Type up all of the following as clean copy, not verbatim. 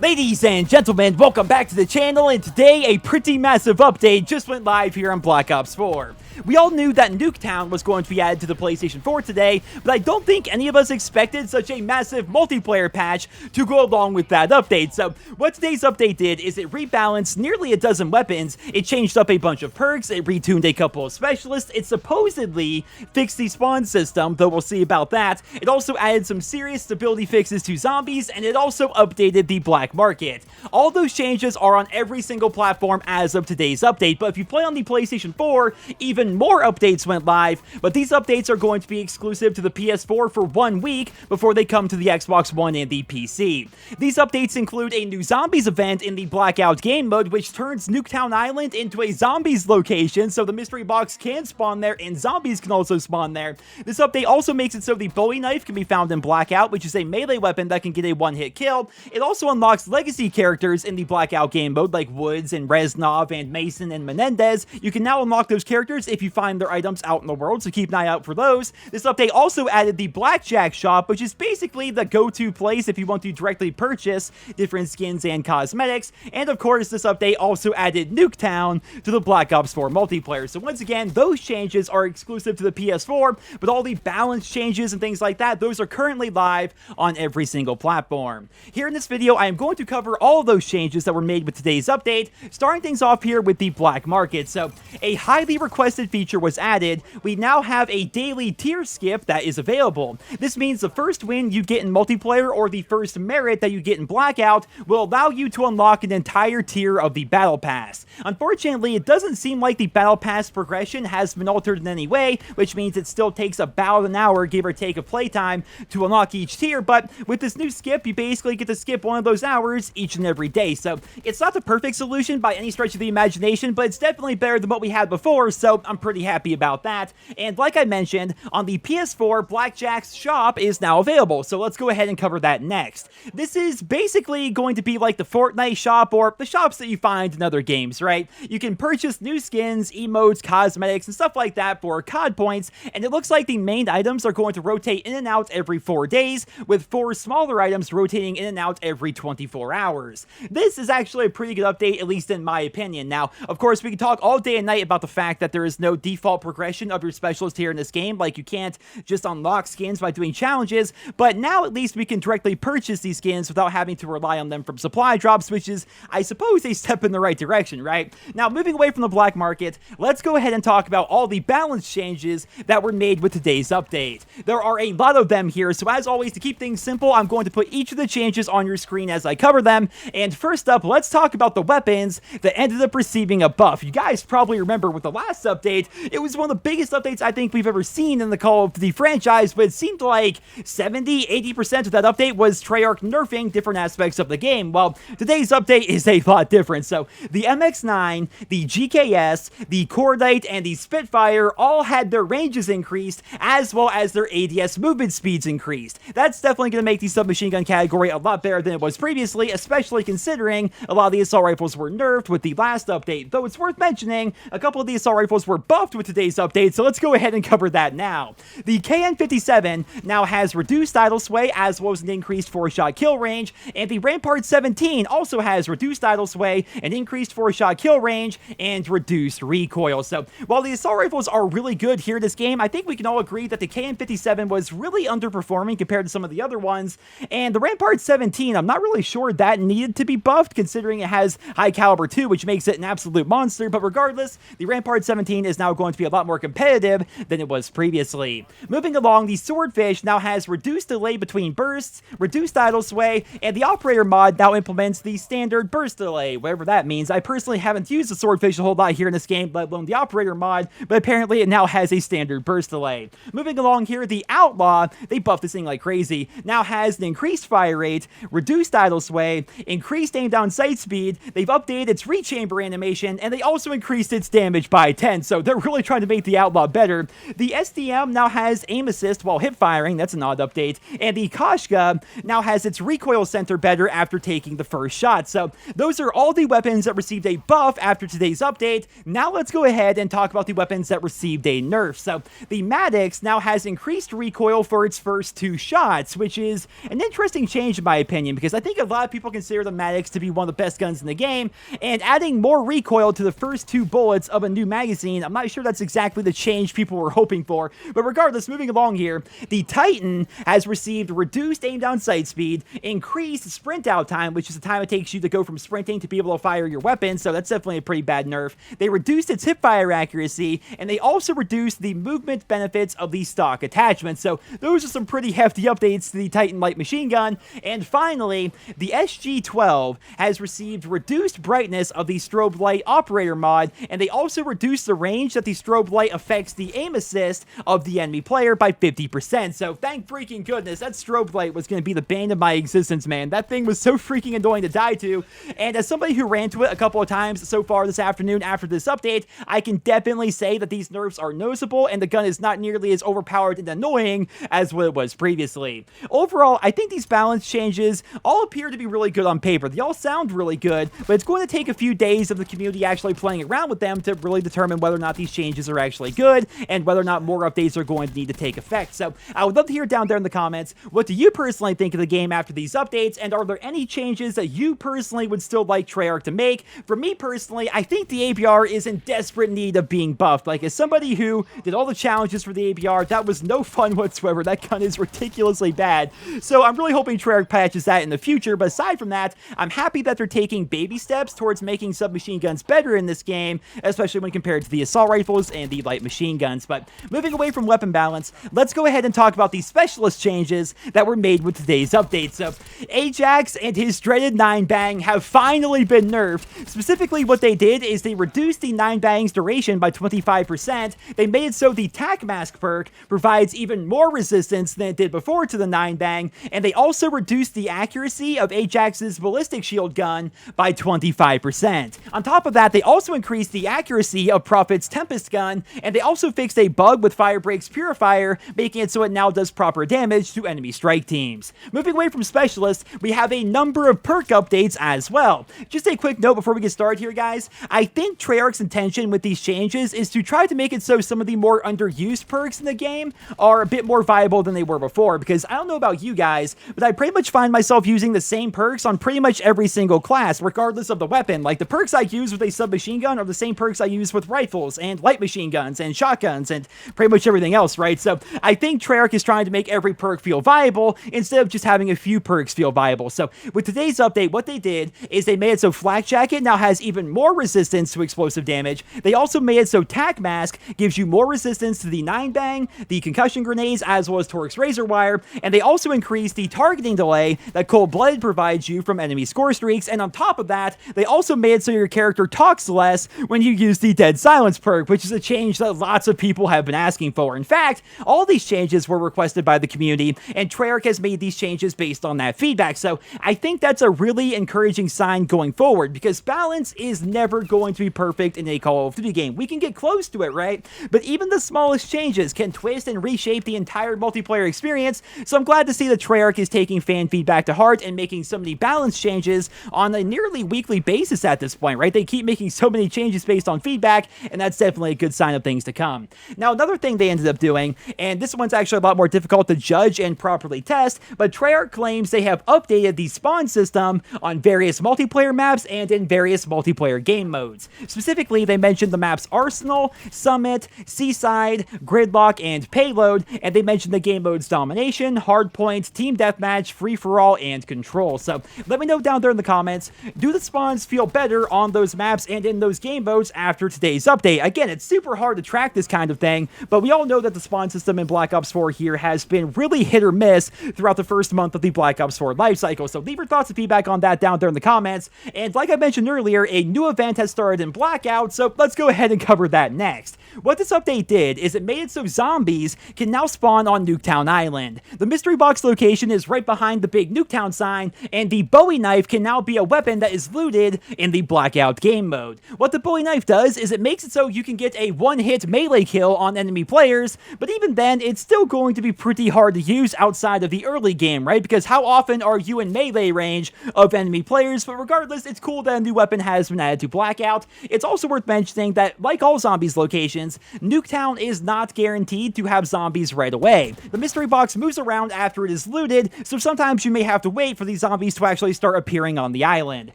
Ladies and gentlemen, welcome back to the channel, and today a pretty massive update just went live here on Black Ops 4. We all knew that Nuketown was going to be added to the PlayStation 4 today, but I don't think any of us expected such a massive multiplayer patch to go along with that update. So what today's update did is it rebalanced nearly a dozen weapons, it changed up a bunch of perks, it retuned a couple of specialists, it supposedly fixed the spawn system, though we'll see about that. It also added some serious stability fixes to zombies, and it also updated the black market. All those changes are on every single platform as of today's update, but if you play on the PlayStation 4, even more updates went live, but these updates are going to be exclusive to the PS4 for 1 week before they come to the Xbox One and the PC. These updates include a new zombies event in the Blackout game mode, which turns Nuketown Island into a zombies location, so the mystery box can spawn there and zombies can also spawn there. This update also makes it so the Bowie knife can be found in Blackout, which is a melee weapon that can get a one-hit kill. It also unlocks legacy characters in the Blackout game mode like Woods and Reznov and Mason and Menendez. You can now unlock those characters if you find their items out in the world, so keep an eye out for those. This update also added the Blackjack shop, which is basically the go-to place if you want to directly purchase different skins and cosmetics. And of course, this update also added Nuketown to the Black Ops 4 multiplayer. So once again, those changes are exclusive to the PS4, but all the balance changes and things like that, those are currently live on every single platform. Here in this video, I am going to cover all of those changes that were made with today's update, starting things off here with the black market. So a highly requested feature was added. We now have a daily tier skip that is available. This means the first win you get in multiplayer or the first merit that you get in Blackout will allow you to unlock an entire tier of the battle pass. Unfortunately, it doesn't seem like the battle pass progression has been altered in any way, which means it still takes about an hour, give or take, of playtime to unlock each tier, but with this new skip, you basically get to skip one of those hours each and every day. So it's not the perfect solution by any stretch of the imagination, but it's definitely better than what we had before, so I'm pretty happy about that. And like I mentioned, on the PS4, Blackjack's shop is now available, so let's go ahead and cover that next. This is basically going to be like the Fortnite shop or the shops that you find in other games, right? You can purchase new skins, emotes, cosmetics, and stuff like that for COD points, and it looks like the main items are going to rotate in and out every 4 days, with 4 smaller items rotating in and out every 24 hours. This is actually a pretty good update, at least in my opinion. Now, of course, we can talk all day and night about the fact that there is no default progression of your specialist here in this game, like you can't just unlock skins by doing challenges, but now at least we can directly purchase these skins without having to rely on them from supply drops, which is, I suppose, a step in the right direction, right? Now, moving away from the black market, let's go ahead and talk about all the balance changes that were made with today's update. There are a lot of them here, so as always, to keep things simple, I'm going to put each of the changes on your screen as I cover them. And first up, let's talk about the weapons that ended up receiving a buff. You guys probably remember with the last update, it was one of the biggest updates I think we've ever seen in the Call of Duty franchise, but it seemed like 70-80% of that update was Treyarch nerfing different aspects of the game. Well, today's update is a lot different. So the MX-9, the GKS, the Cordite, and the Spitfire all had their ranges increased, as well as their ADS movement speeds increased. That's definitely going to make the submachine gun category a lot better than it was previously, especially considering a lot of the assault rifles were nerfed with the last update. Though it's worth mentioning, a couple of the assault rifles were buffed with today's update, so let's go ahead and cover that now. The KN-57 now has reduced idle sway, as well as an increased 4-shot kill range, and the Rampart 17 also has reduced idle sway, an increased 4-shot kill range, and reduced recoil. So while the assault rifles are really good here in this game, I think we can all agree that the KN-57 was really underperforming compared to some of the other ones, and the Rampart 17, I'm not really sure that needed to be buffed, considering it has high caliber 2, which makes it an absolute monster, but regardless, the Rampart 17 is now going to be a lot more competitive than it was previously. Moving along, the Swordfish now has reduced delay between bursts, reduced idle sway, and the Operator mod now implements the standard burst delay, whatever that means. I personally haven't used the Swordfish a whole lot here in this game, let alone the Operator mod, but apparently it now has a standard burst delay. Moving along here, the Outlaw, they buffed this thing like crazy, now has an increased fire rate, reduced idle sway, delay, increased aim down sight speed, they've updated its rechamber animation, and they also increased its damage by 10, so they're really trying to make the Outlaw better. The SDM now has aim assist while hip firing, that's an odd update, and the Koshka now has its recoil center better after taking the first shot. So those are all the weapons that received a buff after today's update. Now let's go ahead and talk about the weapons that received a nerf. So the Maddox now has increased recoil for its first 2 shots, which is an interesting change in my opinion, because I think a lot of people consider the Maddox to be one of the best guns in the game, and adding more recoil to the first 2 bullets of a new magazine, I'm not sure that's exactly the change people were hoping for. But regardless, moving along here, the Titan has received reduced aim down sight speed, increased sprint out time, which is the time it takes you to go from sprinting to be able to fire your weapon, so that's definitely a pretty bad nerf. They reduced its hip fire accuracy, and they also reduced the movement benefits of the stock attachment. So those are some pretty hefty updates to the Titan light machine gun. And finally, the SG-12 has received reduced brightness of the strobe light operator mod, and they also reduced the range that the strobe light affects the aim assist of the enemy player by 50%. So thank freaking goodness, that strobe light was going to be the bane of my existence, man. That thing was so freaking annoying to die to, and as somebody who ran to it a couple of times so far this afternoon after this update, I can definitely say that these nerfs are noticeable, and the gun is not nearly as overpowered and annoying as what it was previously. Overall, I think these balance changes all appear to be really good on paper. They all sound really good, but it's going to take a few days of the community actually playing around with them to really determine whether or not these changes are actually good, and whether or not more updates are going to need to take effect. So I would love to hear down there in the comments, what do you personally think of the game after these updates, and are there any changes that you personally would still like Treyarch to make? For me personally, I think the ABR is in desperate need of being buffed. Like, as somebody who did all the challenges for the ABR, that was no fun whatsoever. That gun is ridiculously bad. So I'm really hoping Treyarch patches that in the future, but aside from that, I'm happy that they're taking baby steps towards making submachine guns better in this game, especially when compared to the assault rifles and the light machine guns. But moving away from weapon balance, let's go ahead and talk about the specialist changes that were made with today's update. So Ajax and his dreaded 9-bang have finally been nerfed. Specifically, what they did is they reduced the 9-bang's duration by 25%. They made it so the tac mask perk provides even more resistance than it did before to the 9-bang, and they also reduced the accuracy of Ajax's ballistic shield gun by 25%. On top of that, they also increased the accuracy of Prophet's Tempest gun, and they also fixed a bug with Firebreak's Purifier, making it so it now does proper damage to enemy strike teams. Moving away from specialists, we have a number of perk updates as well. Just a quick note before we get started here, guys. I think Treyarch's intention with these changes is to try to make it so some of the more underused perks in the game are a bit more viable than they were before, because I don't know about you guys, but I pretty much find myself using the same perks on pretty much every single class, regardless of the weapon. Like, the perks I use with a submachine gun are the same perks I use with rifles and light machine guns and shotguns and pretty much everything else, right? So I think Treyarch is trying to make every perk feel viable instead of just having a few perks feel viable. So with today's update, what they did is they made it so Flak Jacket now has even more resistance to explosive damage. They also made it so Tac Mask gives you more resistance to the 9-bang, the concussion grenades, as well as Torx Razor Wire, and they also increased the targeting delay that Cold Blooded provides you from enemy score streaks, and on top of that, they also made it so your character talks less when you use the Dead Silence perk, which is a change that lots of people have been asking for. In fact, all these changes were requested by the community, and Treyarch has made these changes based on that feedback, so I think that's a really encouraging sign going forward, because balance is never going to be perfect in a Call of Duty game. We can get close to it, right? But even the smallest changes can twist and reshape the entire multiplayer experience, so I'm glad to see that Treyarch is taking fan feedback to heart and making so many balance changes on a nearly weekly basis at this point, right? They keep making so many changes based on feedback, and that's definitely a good sign of things to come. Now, another thing they ended up doing, and this one's actually a lot more difficult to judge and properly test, but Treyarch claims they have updated the spawn system on various multiplayer maps and in various multiplayer game modes. Specifically, they mentioned the maps Arsenal, Summit, Seaside, Gridlock, and Payload, and they mentioned the game modes Domination, Hardpoint, Team Deathmatch, Free-for-all, and Control. So let me know down there in the comments, do the spawns feel better on those maps and in those game modes after today's update? Again, it's super hard to track this kind of thing, but we all know that the spawn system in Black Ops 4 here has been really hit or miss throughout the first month of the Black Ops 4 lifecycle. So leave your thoughts and feedback on that down there in the comments. And like I mentioned earlier, a new event has started in Blackout, so let's go ahead and cover that next. What this update did is it made it so zombies can now spawn on Nuketown Island. The mystery box location is right behind the big Nuketown sign, and and the Bowie knife can now be a weapon that is looted in the Blackout game mode. What the Bowie knife does is it makes it so you can get a one-hit melee kill on enemy players, but even then, it's still going to be pretty hard to use outside of the early game, right? Because how often are you in melee range of enemy players? But regardless, it's cool that a new weapon has been added to Blackout. It's also worth mentioning that, like all zombies locations, Nuketown is not guaranteed to have zombies right away. The mystery box moves around after it is looted, so sometimes you may have to wait for these zombies to actually start appearing on the island.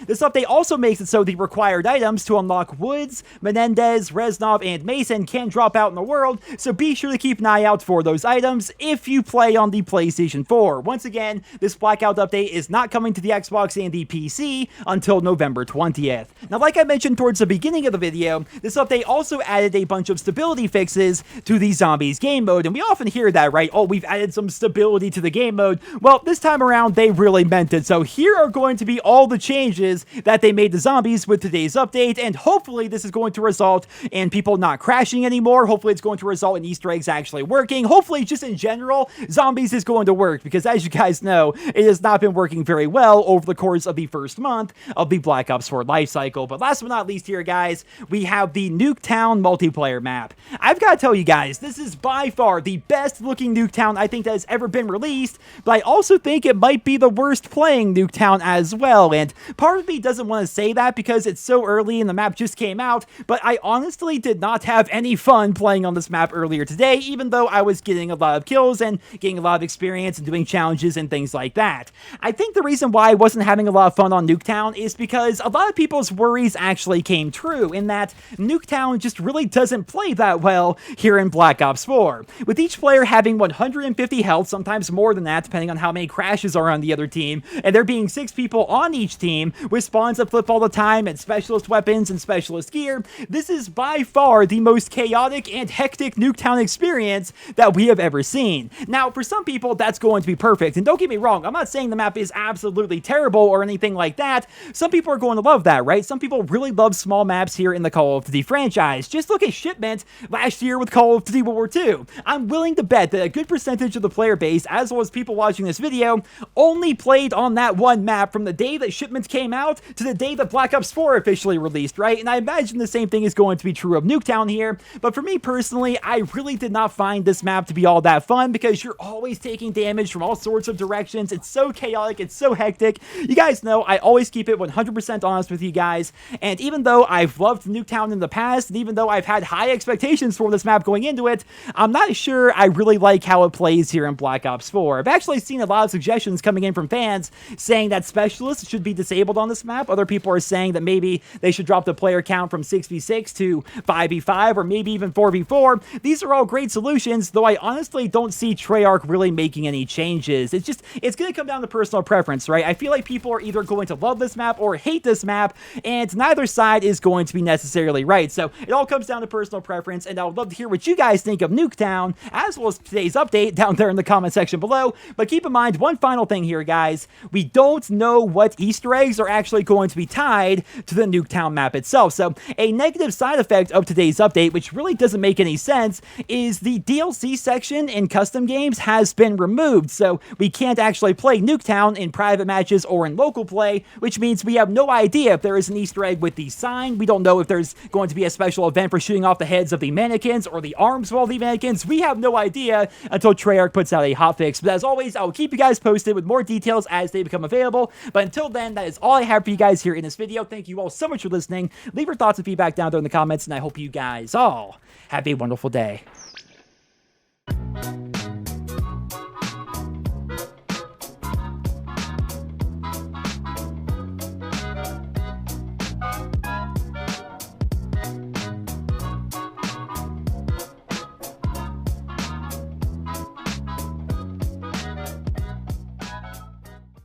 This update also makes it so the required items to unlock Woods, Menendez, Reznov, and Mason can drop out in the world, so be sure to keep an eye out for those items if you play on the PlayStation 4. Once again, this Blackout update is not coming to the Xbox and the PC until November 20th. Now, like I mentioned towards the beginning of the video, this update also added a bunch of stability fixes to the Zombies game mode, and we often hear that, right? Oh, we've added some stability to the game mode. Well, this time around, they really meant it. So here are going to be all the changes that they made to Zombies with today's update, and hopefully this is going to result in people not crashing anymore. Hopefully it's going to result in Easter eggs actually working. Hopefully, just in general, Zombies is going to work, because as you guys know, it has not been working very well over the course of the first month of the Black Ops 4 life cycle. But last but not least here, guys, we have the Nuketown multiplayer map. I've got to tell you guys, this is by far the best looking Nuketown I think that has ever been released, but I also think it might be the worst playing Nuketown as well, and part of me doesn't want to say that because it's so early and the map just came out, but I honestly did not have any fun playing on this map earlier today, even though I was getting a lot of kills and getting a lot of experience and doing challenges and things like that. I think the reason why I wasn't having a lot of fun on Nuketown is because a lot of people's worries actually came true, in that Nuketown just really doesn't play that well here in Black Ops 4. With each player having 150 health, sometimes more than that, depending on how many crashes are on the other team, and there being 6 people on each team with spawns that flip all the time and specialist weapons and specialist gear, this is by far the most chaotic and hectic Nuketown experience that we have ever seen. Now, for some people, that's going to be perfect, and don't get me wrong, I'm not saying the map is absolutely terrible or anything like that. Some people are going to love that, right? Some people really love small maps here in the Call of Duty franchise. Just look at Shipment last year with Call of Duty World War II. I'm willing to bet that a good percentage of the player base, as well as people watching this video, only played on that one map from the day that Shipment came out to the day that Black Ops 4 officially released, right? And I imagine the same thing is going to be true of Nuketown here, but for me personally, I really did not find this map to be all that fun, because you're always taking damage from all sorts of directions. It's so chaotic, it's so hectic. You guys know I always keep it 100% honest with you guys, and even though I've loved Nuketown in the past, and even though I've had high expectations for this map going into it, I'm not sure I really like how it plays here in Black Ops 4. I've actually seen a lot of suggestions coming in from fans saying that specialists should be disabled on this map. Other people are saying that maybe they should drop the player count from 6v6 to 5v5, or maybe even 4v4. These are all great solutions, though I honestly don't see Treyarch really making any changes. It's going to come down to personal preference, right? I feel like people are either going to love this map or hate this map, and neither side is going to be necessarily right. So it all comes down to personal preference, and I would love to hear what you guys think of Nuketown, as well as today's update down there in the comment section below. But keep in mind, one final thing here, guys. We don't know what Easter eggs are actually going to be tied to the Nuketown map itself. So a negative side effect of today's update, which really doesn't make any sense, is the DLC section in custom games has been removed. So we can't actually play Nuketown in private matches or in local play, which means we have no idea if there is an Easter egg with the sign. We don't know if there's going to be a special event for shooting off the heads of the mannequins or the arms of all the mannequins. We have no idea until Treyarch puts out a hotfix. But as always, I will keep you guys posted with more details as they become available. But until then, that is all I have for you guys here in this video. Thank you all so much for listening. Leave your thoughts and feedback down there in the comments, and I hope you guys all have a wonderful day.